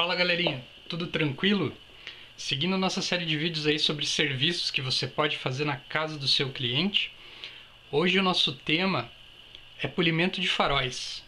Fala galerinha, tudo tranquilo? Seguindo nossa série de vídeos aí sobre serviços que você pode fazer na casa do seu cliente, hoje o nosso tema é polimento de faróis.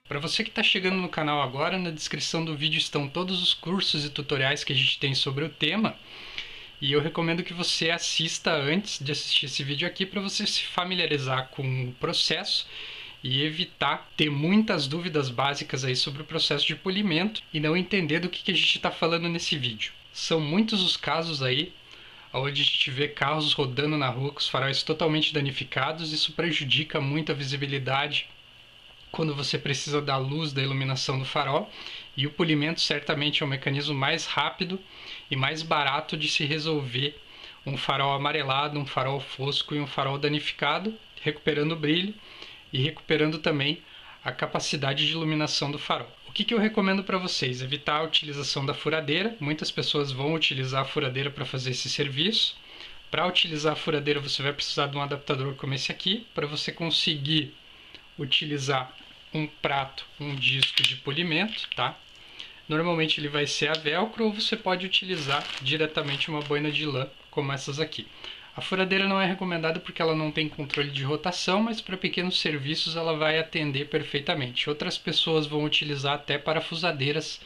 Para você que está chegando no canal agora, na descrição do vídeo estão todos os cursos e tutoriais que a gente tem sobre o tema. E eu recomendo que você assista antes de assistir esse vídeo aqui para você se familiarizar com o processo e evitar ter muitas dúvidas básicas aí sobre o processo de polimento e não entender do que a gente está falando nesse vídeo. São muitos os casos aí onde a gente vê carros rodando na rua com os faróis totalmente danificados. Isso prejudica muito a visibilidade quando você precisa da luz da iluminação do farol, e o polimento certamente é o mecanismo mais rápido e mais barato de se resolver um farol amarelado, um farol fosco e um farol danificado, recuperando o brilho e recuperando também a capacidade de iluminação do farol. O que eu recomendo para vocês? Evitar a utilização da furadeira. Muitas pessoas vão utilizar a furadeira para fazer esse serviço. Para utilizar a furadeira você vai precisar de um adaptador como esse aqui, para você conseguir utilizar um prato, um disco de polimento, tá? Normalmente ele vai ser a velcro, ou você pode utilizar diretamente uma boina de lã, como essas aqui. A furadeira não é recomendada porque ela não tem controle de rotação, mas para pequenos serviços ela vai atender perfeitamente. Outras pessoas vão utilizar até parafusadeiras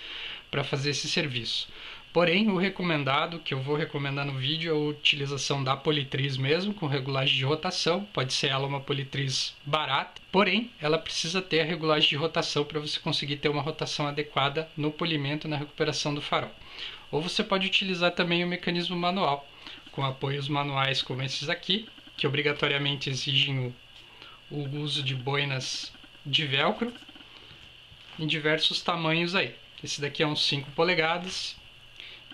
para fazer esse serviço. Porém, o recomendado, que eu vou recomendar no vídeo, é a utilização da politriz mesmo, com regulagem de rotação. Pode ser ela uma politriz barata, porém, ela precisa ter a regulagem de rotação para você conseguir ter uma rotação adequada no polimento e na recuperação do farol. Ou você pode utilizar também o mecanismo manual, com apoios manuais como esses aqui, que obrigatoriamente exigem o uso de boinas de velcro em diversos tamanhos aí. Esse daqui é uns 5 polegadas.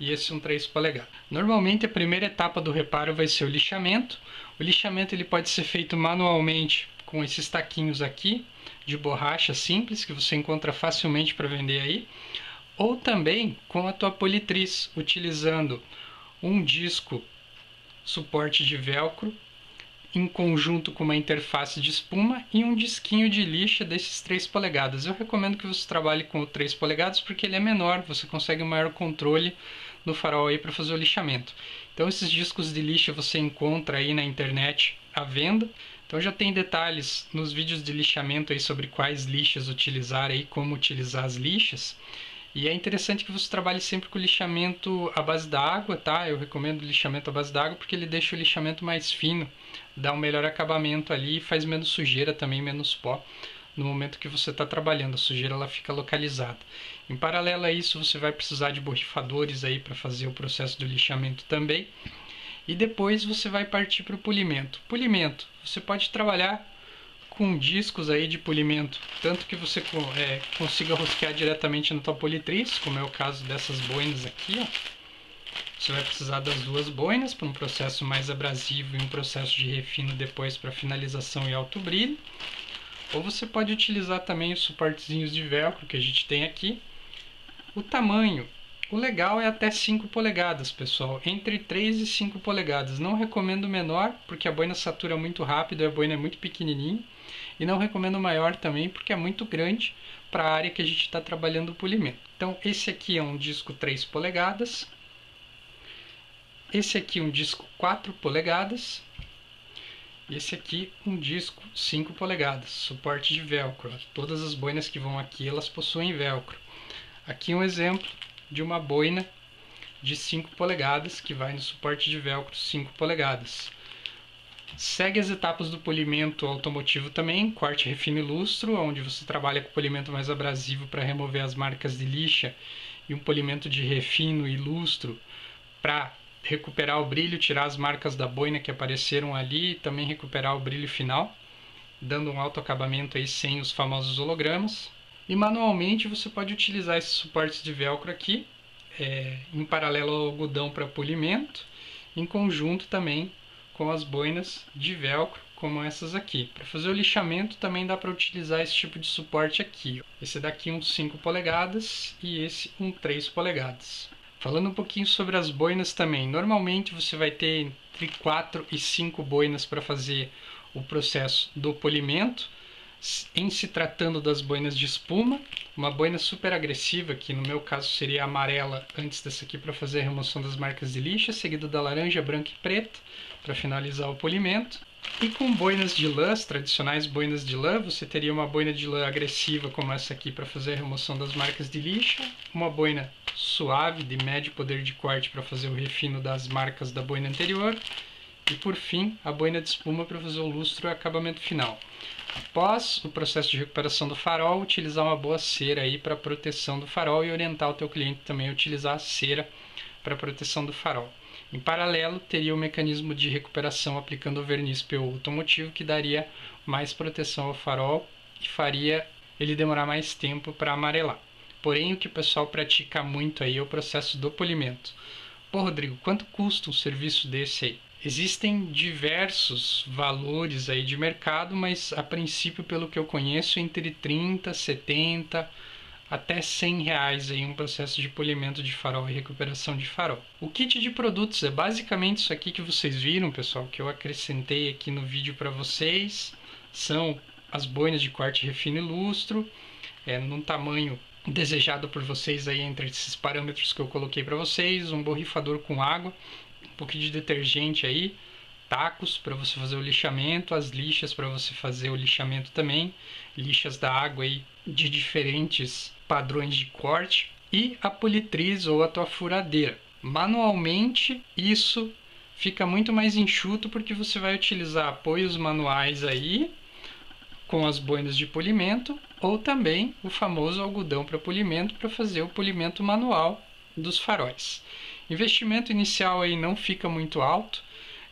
E esse é um 3 polegadas. Normalmente a primeira etapa do reparo vai ser o lixamento. O lixamento ele pode ser feito manualmente com esses taquinhos aqui de borracha simples que você encontra facilmente para vender aí, ou também com a tua politriz, utilizando um disco suporte de velcro em conjunto com uma interface de espuma e um disquinho de lixa desses 3 polegadas. Eu recomendo que você trabalhe com o 3 polegadas porque ele é menor, você consegue um maior controle no farol aí para fazer o lixamento. Então esses discos de lixa você encontra aí na internet à venda. Então já tem detalhes nos vídeos de lixamento aí sobre quais lixas utilizar aí, como utilizar as lixas. E é interessante que você trabalhe sempre com lixamento à base da água, tá? Eu recomendo lixamento à base da água porque ele deixa o lixamento mais fino, dá um melhor acabamento ali e faz menos sujeira também, menos pó no momento que você está trabalhando. A sujeira ela fica localizada. Em paralelo a isso, você vai precisar de borrifadores aí para fazer o processo do lixamento também. E depois você vai partir para o polimento. Polimento, você pode trabalhar com discos aí de polimento, tanto que você consiga rosquear diretamente na tua politriz, como é o caso dessas boinas aqui, ó. Você vai precisar das 2 boinas para um processo mais abrasivo e um processo de refino depois para finalização e alto brilho. Ou você pode utilizar também os suportezinhos de velcro que a gente tem aqui. O tamanho, o legal é até 5 polegadas, pessoal, entre 3 e 5 polegadas. Não recomendo menor, porque a boina satura muito rápido e a boina é muito pequenininha. E não recomendo maior também, porque é muito grande para a área que a gente está trabalhando o polimento. Então esse aqui é um disco 3 polegadas. Esse aqui é um disco 4 polegadas. E esse aqui um disco 5 polegadas, suporte de velcro. Todas as boinas que vão aqui, elas possuem velcro. Aqui um exemplo de uma boina de 5 polegadas que vai no suporte de velcro 5 polegadas. Segue as etapas do polimento automotivo também, corte, refino e lustro, onde você trabalha com polimento mais abrasivo para remover as marcas de lixa e um polimento de refino e lustro para recuperar o brilho, tirar as marcas da boina que apareceram ali e também recuperar o brilho final, dando um alto acabamento aí sem os famosos hologramas. E manualmente você pode utilizar esses suportes de velcro aqui, em paralelo ao algodão para polimento, em conjunto também com as boinas de velcro como essas aqui. Para fazer o lixamento também dá para utilizar esse tipo de suporte aqui. Esse daqui um 5 polegadas e esse um 3 polegadas. Falando um pouquinho sobre as boinas também. Normalmente você vai ter entre 4 e 5 boinas para fazer o processo do polimento. Em se tratando das boinas de espuma, uma boina super agressiva, que no meu caso seria a amarela antes dessa aqui para fazer a remoção das marcas de lixa, seguido da laranja, branca e preta para finalizar o polimento. E com boinas de lã, as tradicionais boinas de lã, você teria uma boina de lã agressiva como essa aqui para fazer a remoção das marcas de lixa, uma boina suave de médio poder de corte para fazer o refino das marcas da boina anterior e por fim a boina de espuma para fazer o lustro e acabamento final. Após o processo de recuperação do farol, utilizar uma boa cera aí para proteção do farol e orientar o teu cliente também a utilizar a cera para proteção do farol. Em paralelo, teria o mecanismo de recuperação aplicando o verniz PU automotivo, que daria mais proteção ao farol e faria ele demorar mais tempo para amarelar. Porém, o que o pessoal pratica muito aí é o processo do polimento. Pô, Rodrigo, quanto custa um serviço desse aí? Existem diversos valores aí de mercado, mas a princípio, pelo que eu conheço, entre 30, 70 até R$100 aí um processo de polimento de farol e recuperação de farol. O kit de produtos é basicamente isso aqui que vocês viram, pessoal, que eu acrescentei aqui no vídeo para vocês. São as boinas de corte, refino e lustro, num tamanho desejado por vocês aí entre esses parâmetros que eu coloquei para vocês, um borrifador com água, um pouquinho de detergente aí, tacos para você fazer o lixamento, as lixas para você fazer o lixamento também, lixas da água aí de diferentes padrões de corte e a politriz ou a tua furadeira. Manualmente isso fica muito mais enxuto porque você vai utilizar apoios manuais aí com as boinas de polimento ou também o famoso algodão para polimento para fazer o polimento manual dos faróis. Investimento inicial aí não fica muito alto,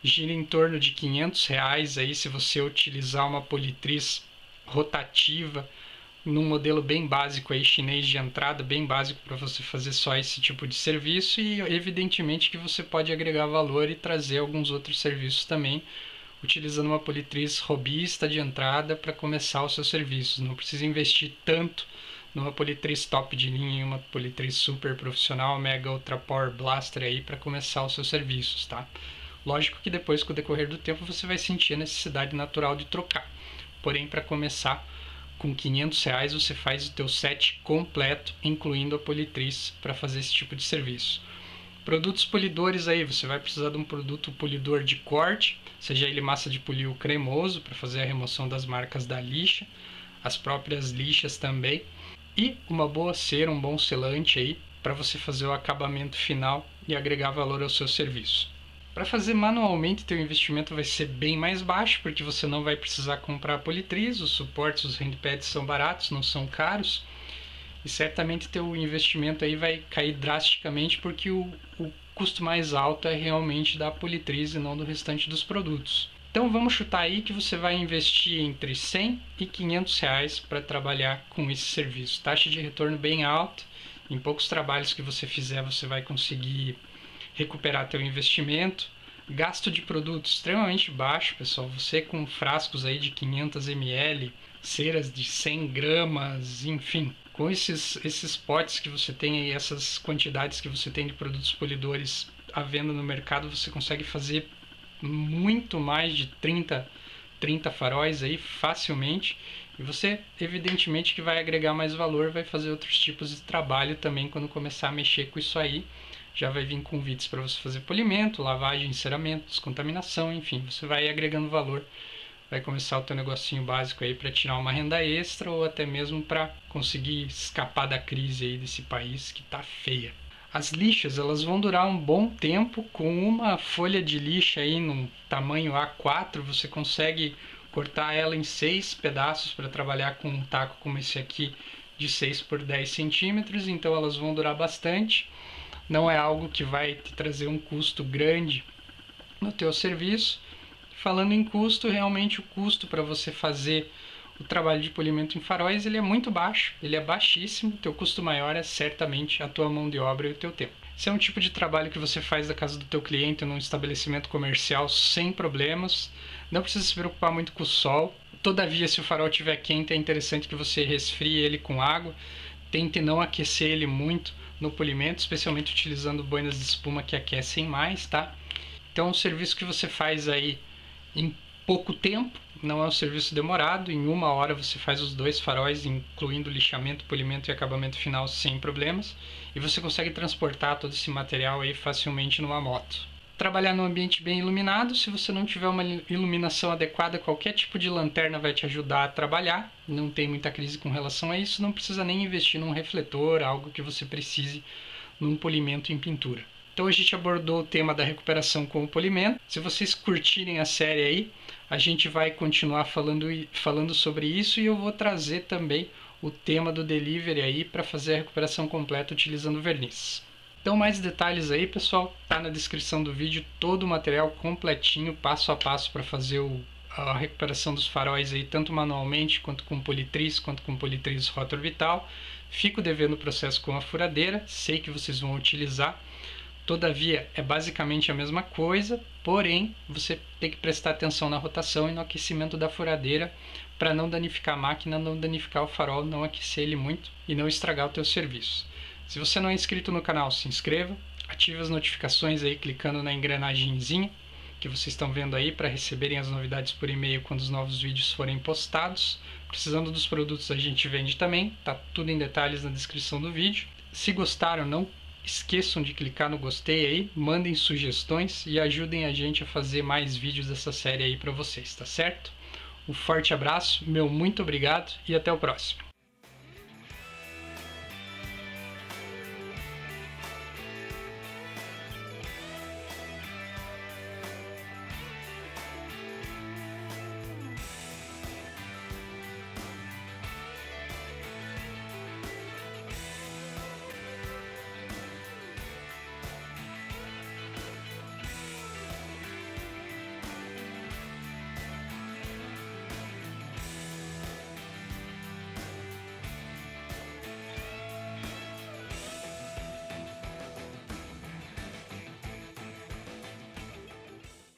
gira em torno de R$500 aí se você utilizar uma politriz rotativa num modelo bem básico aí chinês de entrada, bem básico para você fazer só esse tipo de serviço e evidentemente que você pode agregar valor e trazer alguns outros serviços também utilizando uma politriz robista de entrada para começar os seus serviços. Não precisa investir tanto numa politriz top de linha e uma politriz super profissional, Mega Ultra Power Blaster aí para começar os seus serviços, tá? Lógico que depois, com o decorrer do tempo, você vai sentir a necessidade natural de trocar. Porém, para começar, com R$500 você faz o teu set completo, incluindo a politriz, para fazer esse tipo de serviço. Produtos polidores aí, você vai precisar de um produto polidor de corte, seja ele massa de polir cremoso, para fazer a remoção das marcas da lixa, as próprias lixas também, e uma boa cera, um bom selante aí, para você fazer o acabamento final e agregar valor ao seu serviço. Para fazer manualmente, teu investimento vai ser bem mais baixo, porque você não vai precisar comprar a politriz, os suportes, os handpads são baratos, não são caros, e certamente teu investimento aí vai cair drasticamente, porque o custo mais alto é realmente da politriz e não do restante dos produtos. Então vamos chutar aí que você vai investir entre R$100 e R$500 para trabalhar com esse serviço. Taxa de retorno bem alta, em poucos trabalhos que você fizer você vai conseguir recuperar teu investimento. Gasto de produto extremamente baixo, pessoal. Você com frascos aí de 500 ml, ceras de 100 gramas, enfim. Com esses potes que você tem aí, essas quantidades que você tem de produtos polidores à venda no mercado, você consegue fazer muito mais de 30 faróis aí facilmente. E você, evidentemente, que vai agregar mais valor, vai fazer outros tipos de trabalho também quando começar a mexer com isso aí. Já vai vir convites para você fazer polimento, lavagem, enceramento, descontaminação, enfim, você vai agregando valor. Vai começar o teu negocinho básico aí para tirar uma renda extra ou até mesmo para conseguir escapar da crise aí desse país que tá feia. As lixas, elas vão durar um bom tempo. Com uma folha de lixa aí num tamanho A4, você consegue cortar ela em 6 pedaços para trabalhar com um taco como esse aqui de 6 por 10 centímetros, então elas vão durar bastante. Não é algo que vai te trazer um custo grande no teu serviço. Falando em custo, realmente o custo para você fazer o trabalho de polimento em faróis ele é muito baixo, ele é baixíssimo. O teu custo maior é certamente a tua mão de obra e o teu tempo. Se é um tipo de trabalho que você faz da casa do teu cliente num estabelecimento comercial sem problemas, Não precisa se preocupar muito com o sol. Todavia, se o farol estiver quente, é interessante que você resfrie ele com água. Tente não aquecer ele muito no polimento, especialmente utilizando boinas de espuma que aquecem mais, tá? Então é um serviço que você faz aí em pouco tempo, não é um serviço demorado. Em 1 hora você faz os 2 faróis, incluindo lixamento, polimento e acabamento final sem problemas. E você consegue transportar todo esse material aí facilmente numa moto. Trabalhar num ambiente bem iluminado. Se você não tiver uma iluminação adequada, qualquer tipo de lanterna vai te ajudar a trabalhar. Não tem muita crise com relação a isso. Não precisa nem investir num refletor, algo que você precise num polimento em pintura. Então a gente abordou o tema da recuperação com o polimento. Se vocês curtirem a série aí, a gente vai continuar falando sobre isso, e eu vou trazer também o tema do delivery aí para fazer a recuperação completa utilizando verniz. Então mais detalhes aí, pessoal, tá na descrição do vídeo todo o material completinho, passo a passo para fazer a recuperação dos faróis aí, tanto manualmente quanto com politriz rotor vital. Fico devendo o processo com a furadeira, sei que vocês vão utilizar. Todavia, é basicamente a mesma coisa, porém, você tem que prestar atenção na rotação e no aquecimento da furadeira para não danificar a máquina, não danificar o farol, não aquecer ele muito e não estragar o teu serviço. Se você não é inscrito no canal, se inscreva, ative as notificações aí clicando na engrenagemzinha que vocês estão vendo aí para receberem as novidades por e-mail quando os novos vídeos forem postados. Precisando dos produtos, a gente vende também, tá tudo em detalhes na descrição do vídeo. Se gostaram, não esqueçam de clicar no gostei aí, mandem sugestões e ajudem a gente a fazer mais vídeos dessa série aí para vocês, tá certo? Um forte abraço, meu muito obrigado e até o próximo.